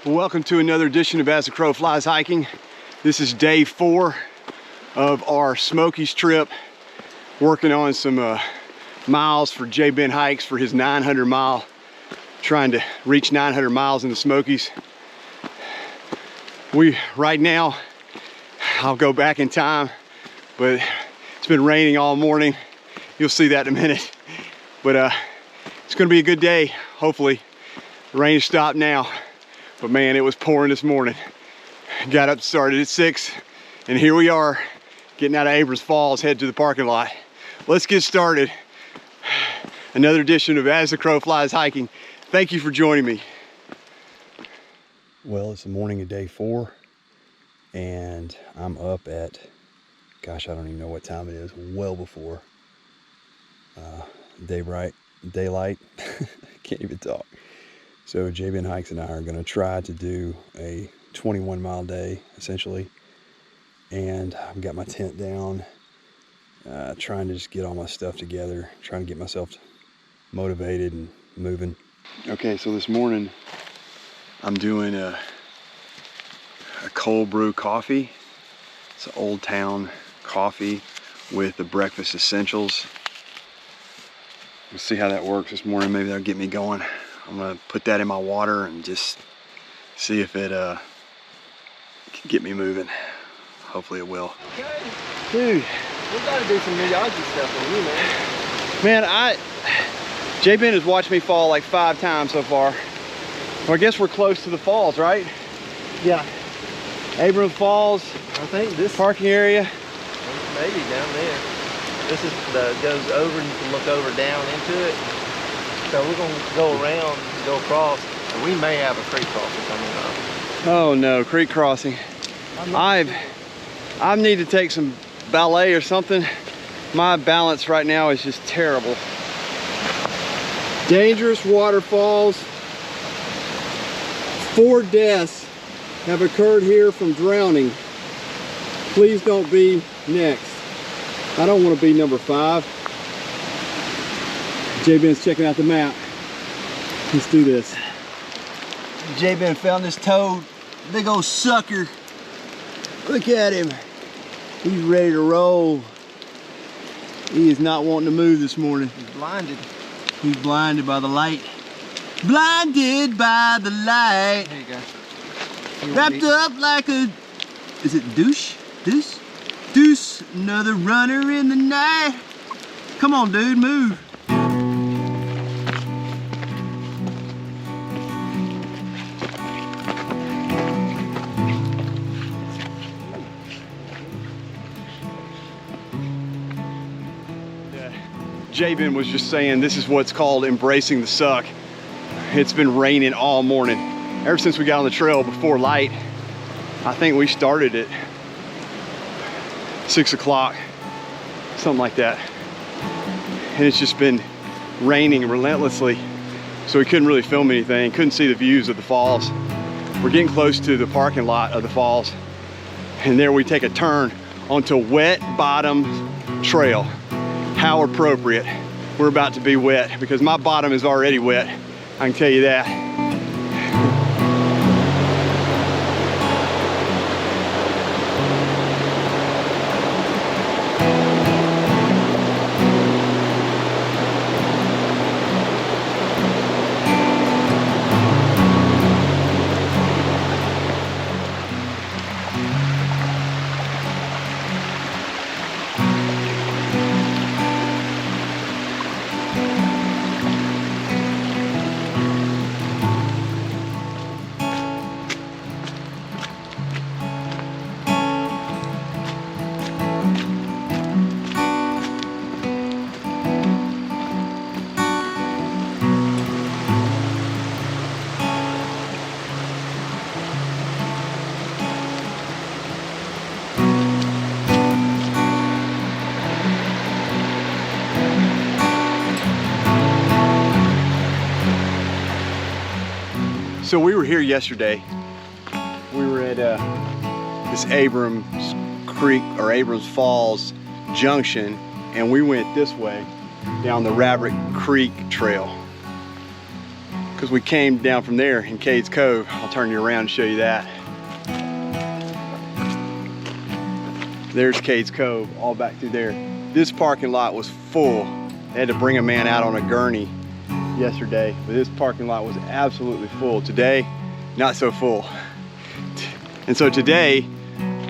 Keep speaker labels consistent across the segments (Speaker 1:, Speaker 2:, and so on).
Speaker 1: Welcome to another edition of As the Crow Flies Hiking. This is day 4 of our Smokies trip, working on some miles for J Ben Hikes for his 900 mile, trying to reach 900 miles in the Smokies. Right now, I'll go back in time, but it's been raining all morning. You'll see that in a minute. But it's gonna be a good day, hopefully. The rain stopped now. But man, it was pouring this morning. Got up, started at 6, and here we are, getting out of Abrams Falls, head to the parking lot. Let's get started. Another edition of As the Crow Flies Hiking. Thank you for joining me. Well, it's the morning of day 4, and I'm up at, gosh, I don't even know what time it is, well before daylight. Can't even talk. So J Ben Hikes and I are going to try to do a 21 mile day, essentially. And I've got my tent down, trying to just get all my stuff together, trying to get myself motivated and moving. Okay, so this morning I'm doing a cold brew coffee. It's an Old Town coffee with the breakfast essentials. We'll see how that works this morning. Maybe that'll get me going. I'm gonna put that in my water and just see if it can get me moving. Hopefully it will.
Speaker 2: Okay.
Speaker 1: Dude.
Speaker 2: We gotta do some Miyagi stuff on you, man.
Speaker 1: J Ben has watched me fall like 5 times so far. Well, I guess we're close to the falls, right?
Speaker 2: Yeah.
Speaker 1: Abrams Falls.
Speaker 2: I think this
Speaker 1: parking area.
Speaker 2: Maybe down there. This is goes over, and you can look over down into it. So we're gonna go around, go across, and we may have a creek crossing coming up.
Speaker 1: Oh no, creek crossing. I need to take some ballet or something. My balance right now is just terrible. Dangerous waterfalls. 4 deaths have occurred here from drowning. Please don't be next. I don't want to be number 5. J Ben's checking out the map. Let's do this. J Ben found this toad. Big old sucker. Look at him. He's ready to roll. He is not wanting to move this morning.
Speaker 2: He's blinded.
Speaker 1: He's blinded by the light. Blinded by the light.
Speaker 2: There you go.
Speaker 1: Wrapped up like a, is it douche? Deuce? Deuce, another runner in the night. Come on, dude, move. J Ben was just saying this is what's called embracing the suck. It's been raining all morning. Ever since we got on the trail before light. I think we started at 6 o'clock, something like that. And it's just been raining relentlessly. So we couldn't really film anything, couldn't see the views of the falls. We're getting close to the parking lot of the falls. And there we take a turn onto wet bottom trail. How appropriate. We're about to be wet because my bottom is already wet. I can tell you that. So we were here yesterday. We were at this Abrams Creek or Abrams Falls Junction, and we went this way down the Rabbit Creek Trail. because we came down from there in Cades Cove. I'll turn you around and show you that. There's Cades Cove, all back through there. This parking lot was full. They had to bring a man out on a gurney yesterday, but this parking lot was absolutely full. Today, not so full. And so today,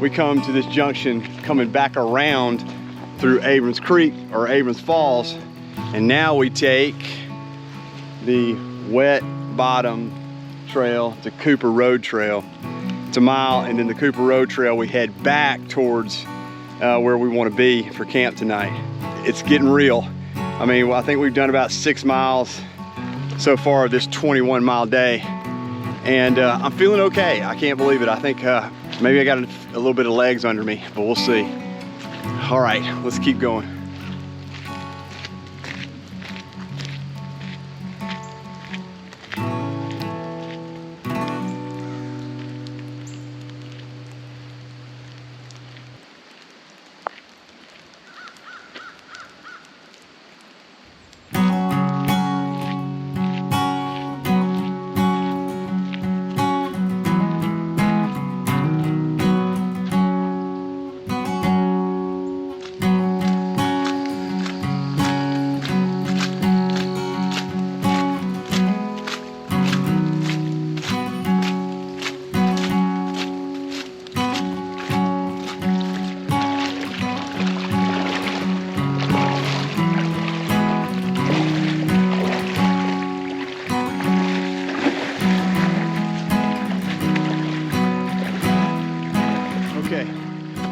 Speaker 1: we come to this junction coming back around through Abrams Creek or Abrams Falls, and now we take the Wet Bottom Trail to Cooper Road Trail. It's a mile, and then the Cooper Road Trail we head back towards where we want to be for camp tonight. It's getting real. I mean, I think we've done about 6 miles so far this 21-mile day, and I'm feeling okay. I can't believe it. I think maybe I got a little bit of legs under me, but we'll see. All right, let's keep going.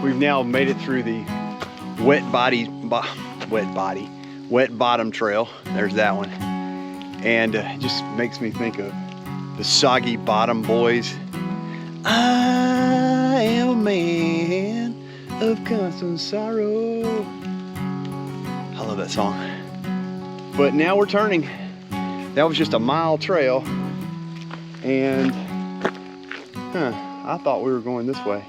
Speaker 1: We've now made it through the Wet Bottom Trail. There's that one. And it just makes me think of the Soggy Bottom Boys. I am a man of constant sorrow. I love that song. But now we're turning. That was just a mile trail. And I thought we were going this way.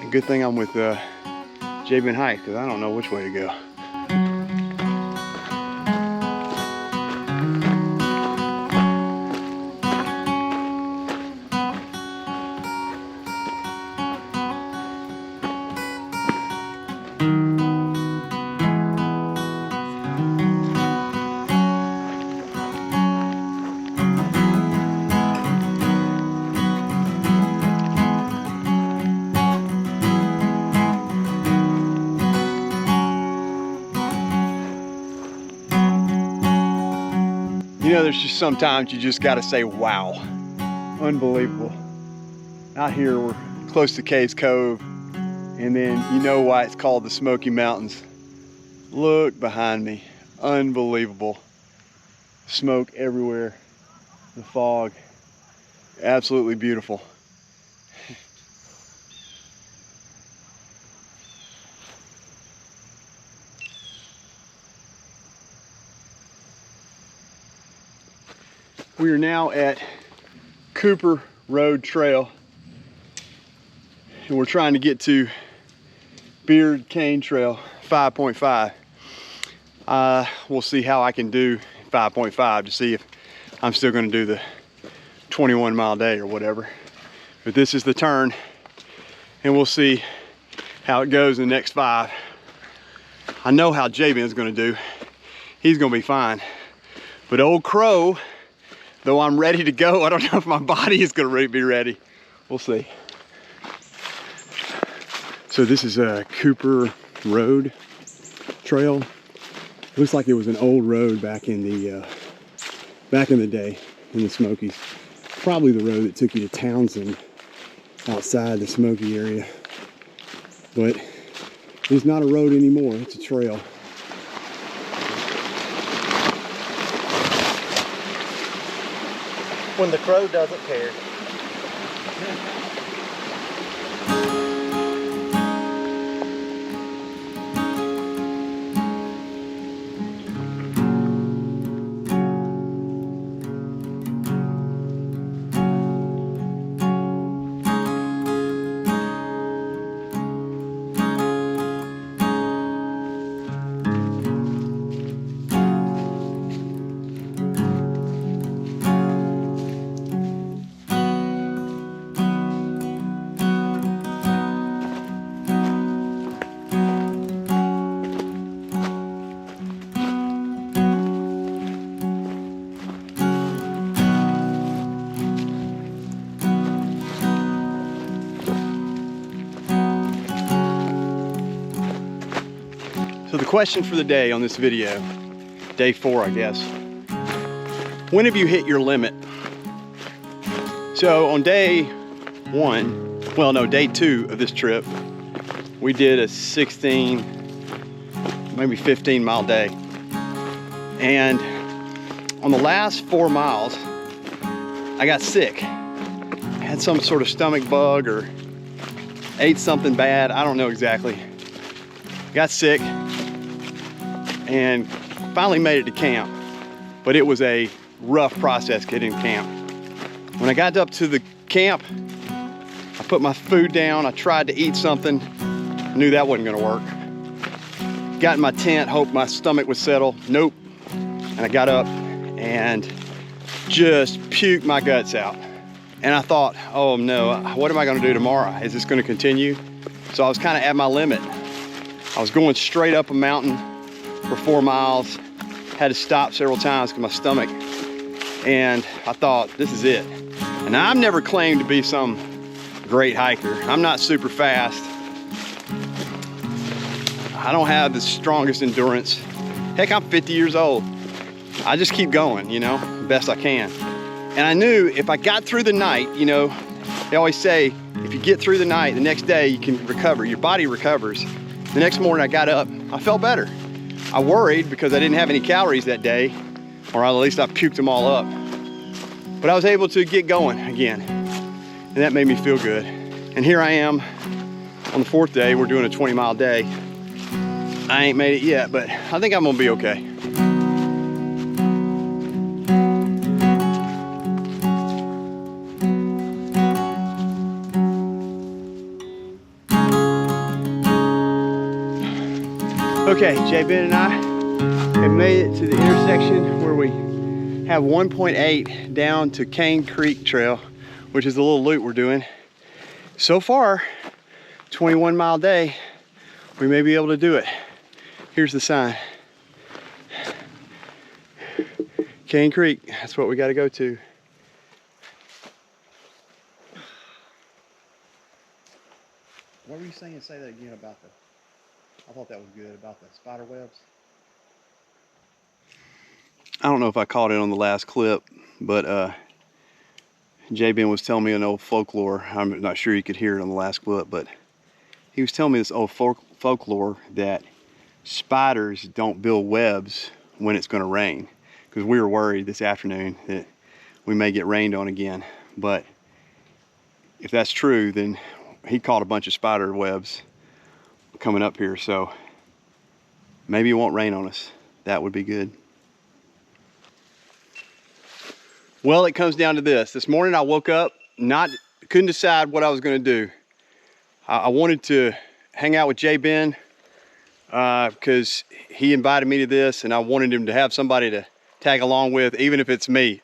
Speaker 1: And good thing I'm with JB and Hike, because I don't know which way to go. You know, there's just sometimes you just gotta say, wow, unbelievable. Out here, we're close to Cades Cove, and then you know why it's called the Smoky Mountains. Look behind me, unbelievable. Smoke everywhere, the fog, absolutely beautiful. We are now at Cooper Road Trail, and we're trying to get to Beard Cane Trail 5.5. We'll see how I can do 5.5 to see if I'm still going to do the 21-mile day or whatever. But this is the turn, and we'll see how it goes in the next 5. I know how Jabin's going to do. He's going to be fine. But old Crow, though I'm ready to go, I don't know if my body is going to be ready. We'll see. So this is a Cooper Road Trail. Looks like it was an old road back in the day in the Smokies. Probably the road that took you to Townsend outside the Smoky area. But it's not a road anymore, it's a trail.
Speaker 2: When the crow doesn't care.
Speaker 1: question for the day on this video, day 4, I guess. When have you hit your limit? So on day 1, well no, day 2 of this trip, we did a 16, maybe 15 mile day. And on the last 4 miles, I got sick. I had some sort of stomach bug or ate something bad, I don't know exactly. Got sick and finally made it to camp, but it was a rough process getting to camp. When I got up to the camp, I put my food down, I tried to eat something, knew that wasn't gonna work. Got in my tent, hoped my stomach would settle, nope. And I got up and just puked my guts out. And I thought, oh no, what am I gonna do tomorrow? Is this gonna continue? So I was kind of at my limit. I was going straight up a mountain for 4 miles, had to stop several times because my stomach, and I thought, this is it. And I've never claimed to be some great hiker. I'm not super fast. I don't have the strongest endurance. Heck, I'm 50 years old. I just keep going, you know, best I can. And I knew if I got through the night, you know, they always say, if you get through the night, the next day you can recover, your body recovers. The next morning I got up, I felt better. I worried because I didn't have any calories that day, or at least I puked them all up. But I was able to get going again, and that made me feel good. And here I am on the 4th day, we're doing a 20-mile day. I ain't made it yet, but I think I'm gonna be okay. Okay, Jay Ben and I have made it to the intersection where we have 1.8 down to Cane Creek Trail, which is the little loop we're doing. So far, 21-mile day, we may be able to do it. Here's the sign. Cane Creek, that's what we gotta go to. What were you saying? Say that again about the, I thought that was good, about the spider webs. I don't know if I caught it on the last clip, but Jay Ben was telling me an old folklore. I'm not sure you could hear it on the last clip, but he was telling me this old folklore that spiders don't build webs when it's going to rain, because we were worried this afternoon that we may get rained on again. But if that's true, then he caught a bunch of spider webs coming up here, so maybe it won't rain on us. That would be good. Well, it comes down to this. This morning I woke up, couldn't decide what I was going to do. I wanted to hang out with Jay Ben because he invited me to this, and I wanted him to have somebody to tag along with, even if it's me.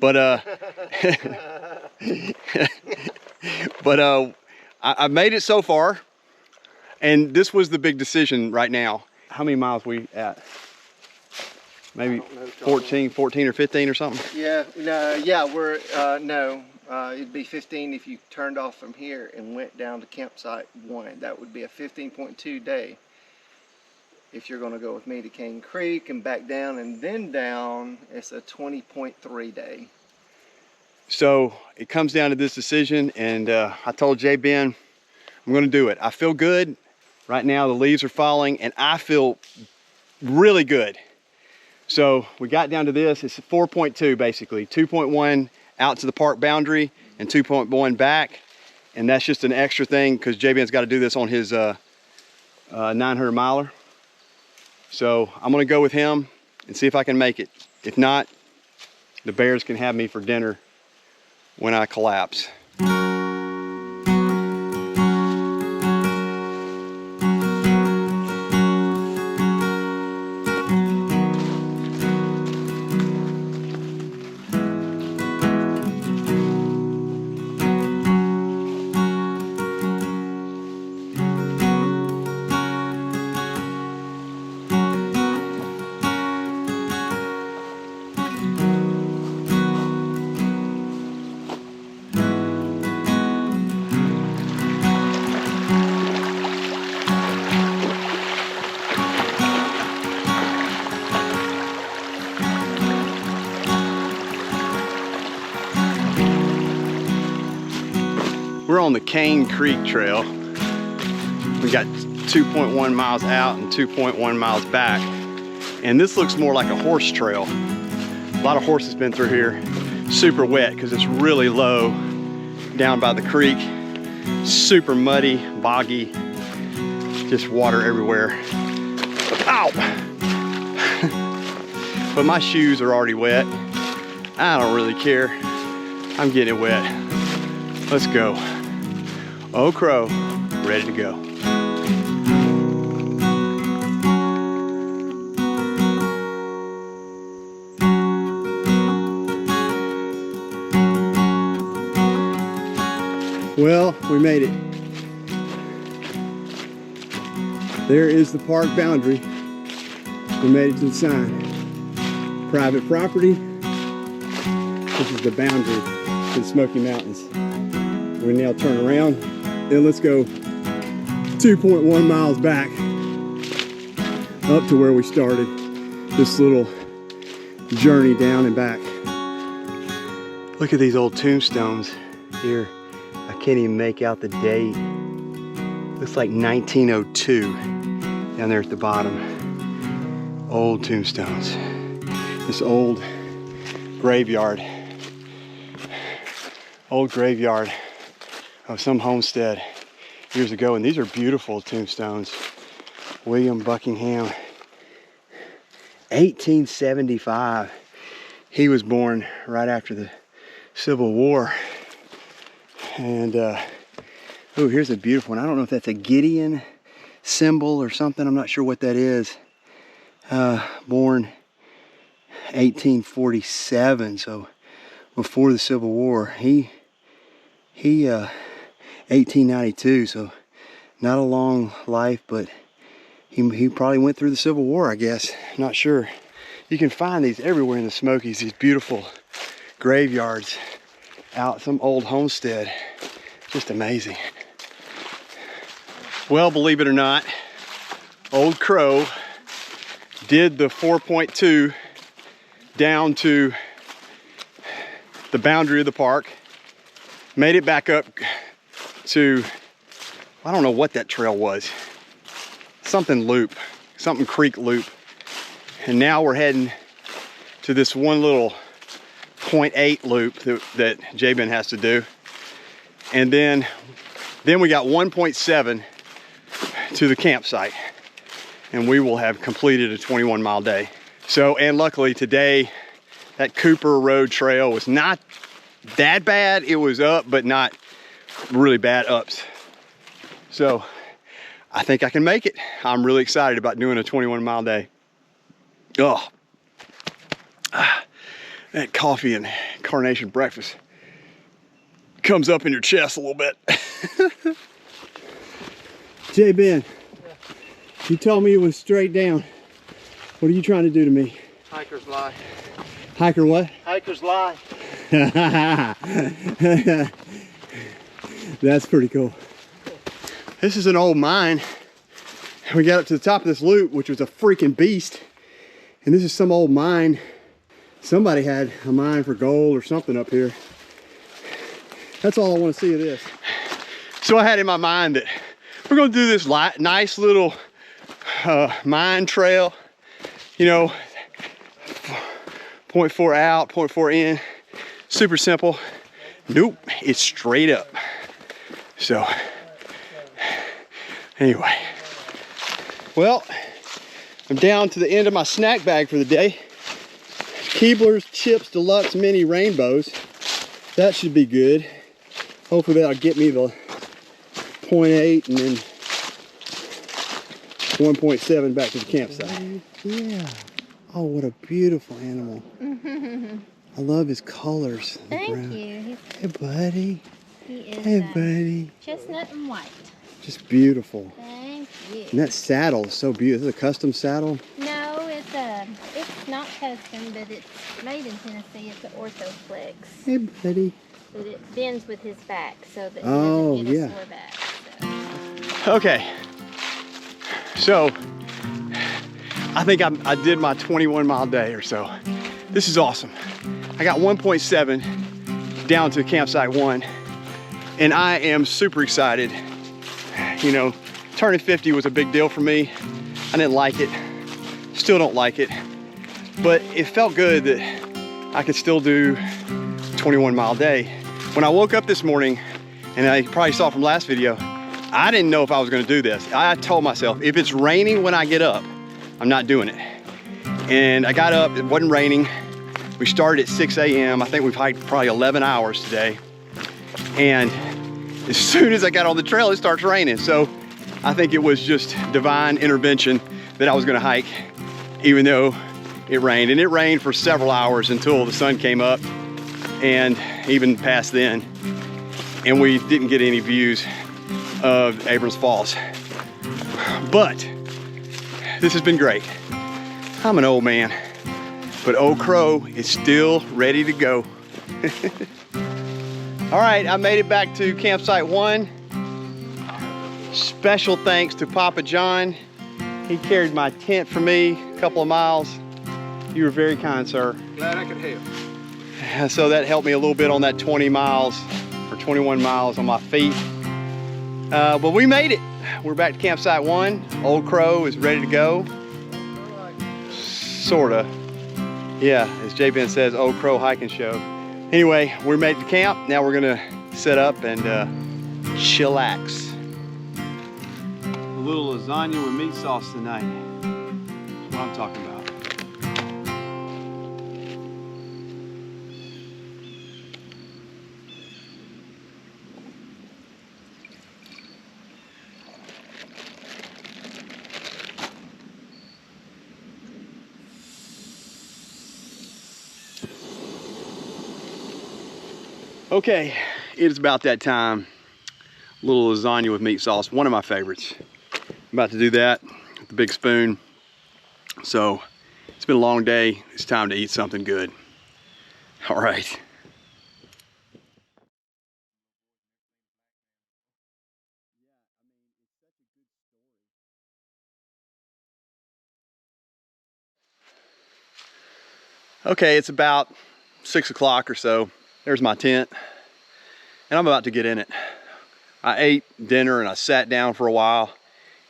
Speaker 1: But I made it so far, and this was the big decision right now. How many miles we at? Maybe 14 or 15 or something?
Speaker 2: Yeah, no, yeah, we're, no, it'd be 15 if you turned off from here and went down to campsite 1. That would be a 15.2 day. If you're gonna go with me to Cane Creek and back down and then down, it's a 20.3 day.
Speaker 1: So it comes down to this decision, and I told Jay Ben, I'm gonna do it. I feel good. Right now the leaves are falling and I feel really good. So we got down to this, it's 4.2 basically, 2.1 out to the park boundary and 2.1 back. And that's just an extra thing because Jay Ben's got to do this on his 900 miler. So I'm gonna go with him and see if I can make it. If not, the bears can have me for dinner when I collapse. We're on the Cane Creek Trail. We got 2.1 miles out and 2.1 miles back. And this looks more like a horse trail. A lot of horses been through here. Super wet because it's really low down by the creek. Super muddy, boggy, just water everywhere. Ow! But my shoes are already wet. I don't really care. I'm getting it wet. Let's go. Eau Crow, ready to go. Well, we made it. There is the park boundary. We made it to the sign. Private property. This is the boundary to the Smoky Mountains. We now turn around and let's go 2.1 miles back up to where we started this little journey down and back. Look at these old tombstones here. I can't even make out the date. Looks like 1902 down there at the bottom. Old tombstones. This old graveyard. Old graveyard of some homestead years ago. And these are beautiful tombstones. William Buckingham, 1875. He was born right after the Civil War. And oh, here's a beautiful one. I don't know if that's a Gideon symbol or something. I'm not sure what that is. Born 1847, so before the Civil War. He 1892, so not a long life, but he probably went through the Civil War, I guess. Not sure. You can find these everywhere in the Smokies, these beautiful graveyards out some old homestead. Just amazing. Well, believe it or not, Old Crow did the 4.2 down to the boundary of the park, made it back up to, I don't know what that trail was, something loop, something creek loop. And now we're heading to this one little 0.8 loop that Jabin has to do. And then we got 1.7 to the campsite. And we will have completed a 21-mile day. So, and luckily today, that Cooper Road Trail was not that bad. It was up, but not really bad ups. So, I think I can make it. I'm really excited about doing a 21-mile day. Oh, that coffee and carnation breakfast comes up in your chest a little bit. Jabin, you told me it was straight down. What are you trying to do to me?
Speaker 2: Hiker's lie.
Speaker 1: Hiker what?
Speaker 2: Hiker's lie.
Speaker 1: That's pretty cool. This is an old mine. We got up to the top of this loop, which was a freaking beast. And this is some old mine. Somebody had a mine for gold or something up here. That's all I want to see of this. So I had in my mind that we're going to do this nice little mine trail. You know, 0.4 out, 0.4 in. Super simple. Nope, it's straight up. So, anyway. Well, I'm down to the end of my snack bag for the day. Keebler's Chips Deluxe Mini Rainbows. That should be good. Hopefully that'll get me the 0.8 and then 1.7 back to the campsite. Yeah. Oh, what a beautiful animal. I love his colors.
Speaker 3: Thank you.
Speaker 1: Hey, buddy.
Speaker 3: He is
Speaker 1: Hey, buddy.
Speaker 3: chestnut and white.
Speaker 1: Just beautiful.
Speaker 3: Thank you.
Speaker 1: And that saddle is so beautiful. Is it a custom saddle?
Speaker 3: No, it's not custom, but it's made in Tennessee. It's an Orthoflex.
Speaker 1: Hey, buddy.
Speaker 3: But it bends with his back so that
Speaker 1: Oh,
Speaker 3: he doesn't get
Speaker 1: yeah.
Speaker 3: a sore back. So.
Speaker 1: Okay. So, I think I did my 21-mile day or so. This is awesome. I got 1.7 down to campsite 1. and I am super excited. You know, turning 50 was a big deal for me. I didn't like it, still don't like it, but it felt good that I could still do 21-mile day. When I woke up this morning, and I probably saw from last video, I didn't know if I was gonna do this. I told myself, if it's raining when I get up, I'm not doing it. And I got up, it wasn't raining. We started at 6 a.m. I think we've hiked probably 11 hours today. And as soon as I got on the trail, it starts raining. So I think it was just divine intervention that I was gonna hike, even though it rained. And it rained for several hours until the sun came up, and even past then. And we didn't get any views of Abrams Falls. But this has been great. I'm an old man, but Old Crow is still ready to go. All right, I made it back to campsite 1. Special thanks to Papa John. He carried my tent for me a couple of miles. You were very kind, sir.
Speaker 2: Glad I could help.
Speaker 1: So that helped me a little bit on that 20 miles or 21 miles on my feet. But we made it. We're back to campsite 1. Old Crow is ready to go. Sorta. Yeah, as J-Ben says, Old Crow hiking show. Anyway, we made it to camp. Now we're gonna set up and chillax. A little lasagna with meat sauce tonight. That's what I'm talking about. Okay, it is about that time. A little lasagna with meat sauce, one of my favorites. I'm about to do that with the big spoon. So, it's been a long day. It's time to eat something good. All right. Okay, it's about 6 o'clock or so. There's my tent, and I'm about to get in it. I ate dinner and I sat down for a while,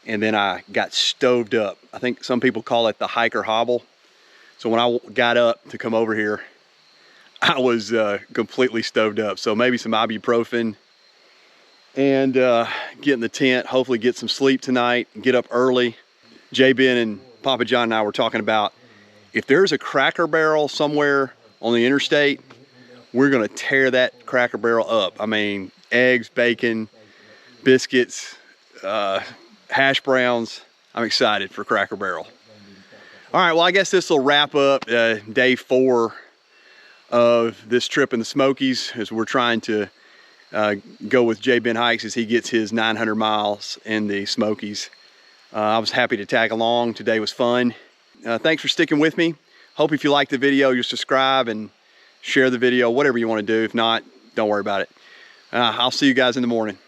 Speaker 1: and then I got stoved up. I think some people call it the hiker hobble. So when I got up to come over here, I was completely stoved up. So maybe some ibuprofen and get in the tent, hopefully get some sleep tonight, get up early. J-Ben and Papa John and I were talking about, if there's a Cracker Barrel somewhere on the interstate, we're gonna tear that Cracker Barrel up. I mean, eggs, bacon, biscuits, hash browns. I'm excited for Cracker Barrel. All right, well, I guess this will wrap up day 4 of this trip in the Smokies, as we're trying to go with J-Ben Hikes as he gets his 900 miles in the Smokies. I was happy to tag along. Today was fun. Thanks for sticking with me. Hope if you liked the video, you'll subscribe and share the video, whatever you want to do. If not, don't worry about it. I'll see you guys in the morning.